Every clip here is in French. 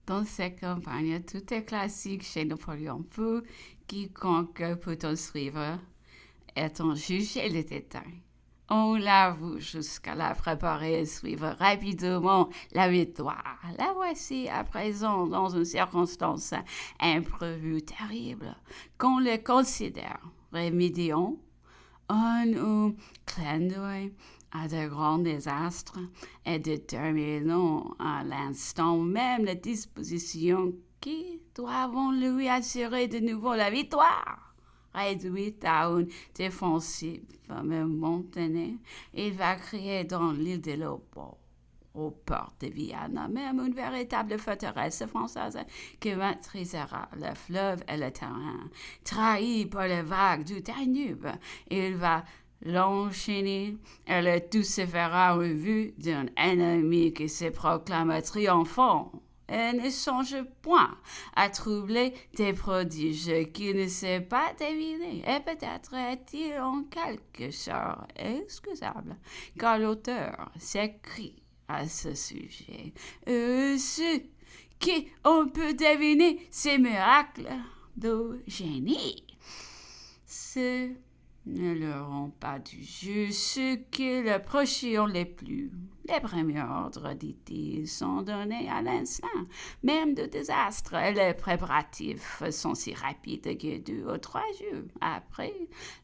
Dans ces campagnes, tout est classique chez Napoléon. Pour quiconque peut en suivre est en juger les détails. On l'avoue jusqu'à la préparer et suivre rapidement la victoire. La voici à présent dans une circonstance imprévue terrible qu'on le considère. Remédions un clin d'œil à de grands désastres et déterminons à l'instant même les dispositions qui doivent lui assurer de nouveau la victoire. Réduite à une défensive momentanée, il va créer dans l'île de Lobo, aux portes de Viana, même une véritable forteresse française qui maîtrisera le fleuve et le terrain. Trahi par les vagues du Danube, il va l'enchaîner et le tout se fera en vue d'un ennemi qui se proclame triomphant et ne songe point à troubler des prodiges qu'il ne sait pas deviner. Et peut-être est-il en quelque sorte excusable, car l'auteur s'écrit à ce sujet. Ceux qui on peut deviner ces miracles de génie. Ceux ne leur ont pas du jus ceux qui le prochiront les plus. Les premiers ordres, dit-il, sont donnés à l'instant, même de désastre, et les préparatifs sont si rapides que 2 ou 3 jours après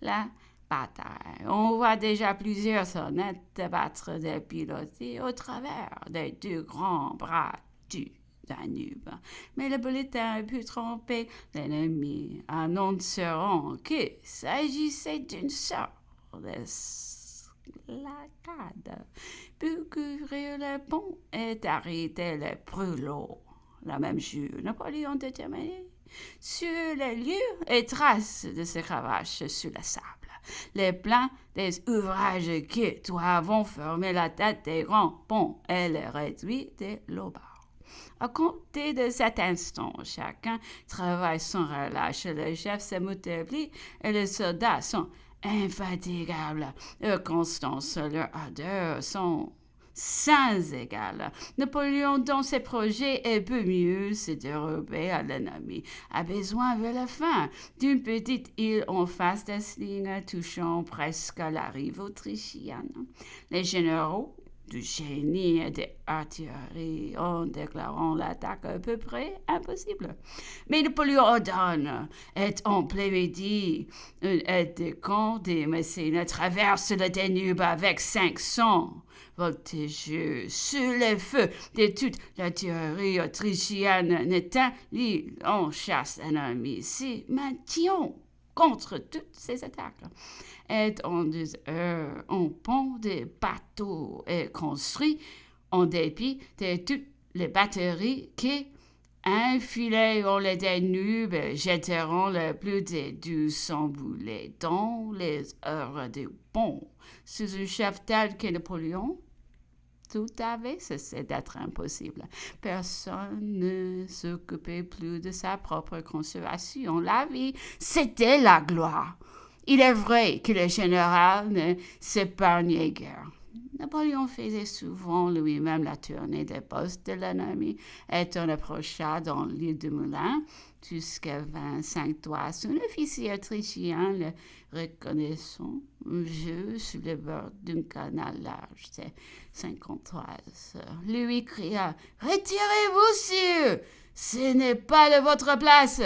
la bataille, on voit déjà plusieurs sonnettes battre des pilotis au travers des 2 grands bras du Danube. Mais le bulletin put tromper l'ennemi, annonceront qu'il s'agissait d'une sorte d'escalade pour couvrir le pont et arrêter les brûlots. La même jour, Napoléon déterminait sur les lieux et traces de ces cravaches sur le sable. Les plans des ouvrages qui doivent former la tête des grands ponts et les réduits des lobards. À compter de cet instant, chacun travaille sans relâche. Les chefs se multiplient et les soldats sont infatigables. Leur constance, leur ardeur sont sans égal. Napoléon, dans ses projets, est peu mieux se dérober à l'ennemi, a besoin vers la fin d'une petite île en face des lignes touchant presque à la rive autrichienne. Les généraux du génie et de l'artillerie en déclarant l'attaque à peu près impossible. Mais Napoléon ordonne, et en plein midi, une aide de camp des Messines traverse le Danube avec 500 voltigeurs sur les feux de toute l'artillerie autrichienne n'éteint l'île en chasse ennemie. Si maintient contre toutes ces attaques. Et en 2 heures, un pont de bateaux est construit en dépit de toutes les batteries qui, enfilées dans le Danube, jetteront le plus de 200 boulets dans les heures du pont. Sous un chef tel que Napoléon, tout avait cessé d'être impossible. Personne ne s'occupait plus de sa propre conservation. La vie, c'était la gloire. Il est vrai que le général ne s'épargnait guère. Napoléon faisait souvent lui-même la tournée des postes de l'ennemi, et on approcha dans l'île de Moulins jusqu'à 25 toits. Un officier autrichien le reconnaissant, vieux sur le bord d'un canal large de 53 heures, lui cria « Retirez-vous, sire, ce n'est pas de votre place !»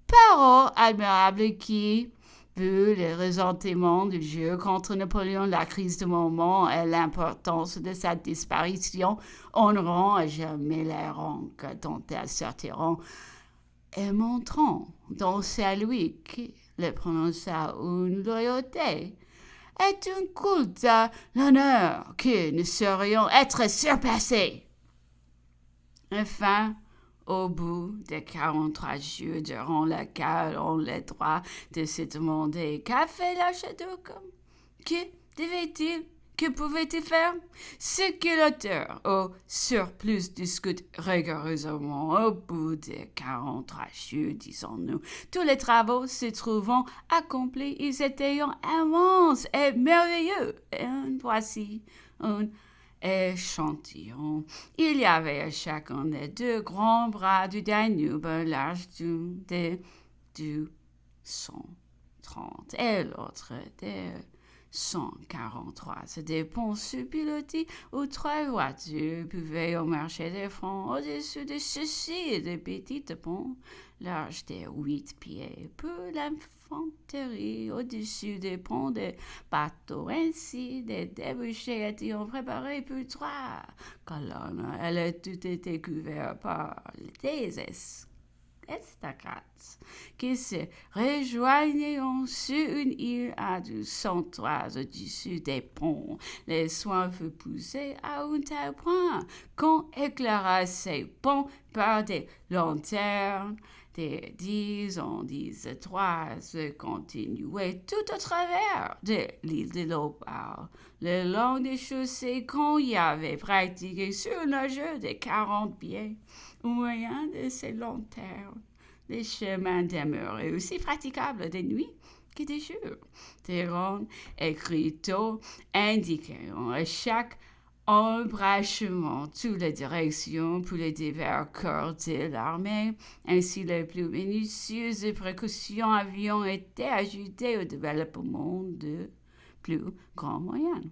Parole admirable qui, vu les ressentiments du jeu contre Napoléon, la crise du moment et l'importance de sa disparition, honorant à jamais les rangs dont elles sortiront, et montrant dans celui qui le prononça une loyauté et un culte à l'honneur qui ne saurions être surpassés. Enfin, au bout de 43 jours durant lesquels on le droit de se demander qu'a fait l'archiduc, que pouvait-il faire? Ce que l'auteur au surplus discute rigoureusement au bout de 43 jours, disons-nous. Tous les travaux se trouvant accomplis, ils étaient immenses et merveilleux. Et voici une échantillon. Il y avait à chacun des deux grands bras du Danube un large du 130 et l'autre de 143. C'était des ponts sous-pilotis où trois voitures pouvaient marcher des fronts au-dessus de ceux-ci, des petits ponts larges de 8 pieds pour l'infanterie au-dessus des ponts de bateaux. Ainsi, des débouchés étaient préparés pour trois colonnes. Elles ont toutes été couvertes par des estacades qui se rejoignaient sur une île à 203 au-dessus des ponts. Les soins furent poussés à un tel point qu'on éclaira ces ponts par des lanternes. Des 10 en 3 se continuaient tout au travers de l'île de l'Opale, le long des chaussées qu'on y avait pratiquées sur une largeur de 40 pieds. Au moyen de ces lanternes, les chemins demeuraient aussi praticables de nuit que de jour. Des ronds écriteaux indiquaient à chaque embrachement toutes les directions pour les divers corps de l'armée. Ainsi, les plus minutieuses précautions avaient été ajoutées au développement de plus grands moyens.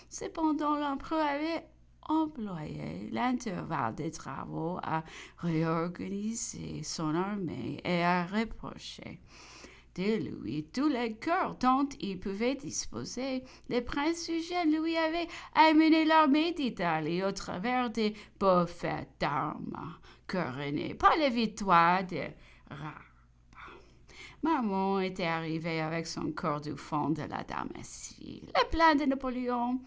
Cependant, l'empereur avait employé l'intervalle des travaux à réorganiser son armée et à reprocher de lui tous les corps dont il pouvait disposer. Les princes sujets lui avaient amené l'armée d'Italie au travers des beaux faits d'armes couronnés par les victoires de Marmont était arrivé avec son corps du fond de la Dalmatie. Les plans de Napoléon,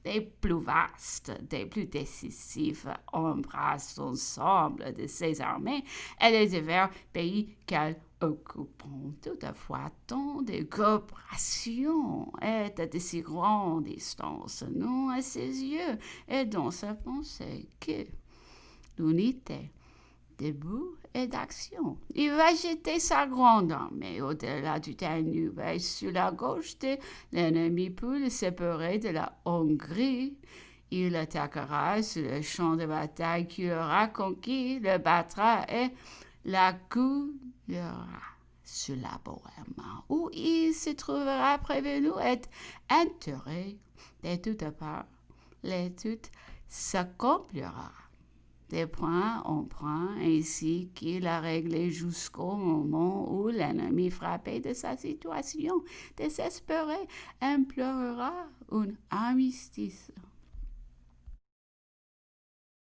des plus vastes, des plus décisifs, embrassent l'ensemble de ses armées et les divers pays qu'elles occupent. Toutefois, tant de coopération est de si grande distance, non à ses yeux et dans sa pensée, que l'unité debout et d'action. Il va jeter sa grande armée au-delà du Danube et sur la gauche de l'ennemi pour le séparer de la Hongrie. Il attaquera sur le champ de bataille qu'il aura conquis, le battra et la coulera sur la Bohème, où il se trouvera prévenu et enterré de toutes parts. L'étude s'accomplira de point en point, ainsi qu'il a réglé jusqu'au moment où l'ennemi, frappé de sa situation désespérée, implorera un armistice.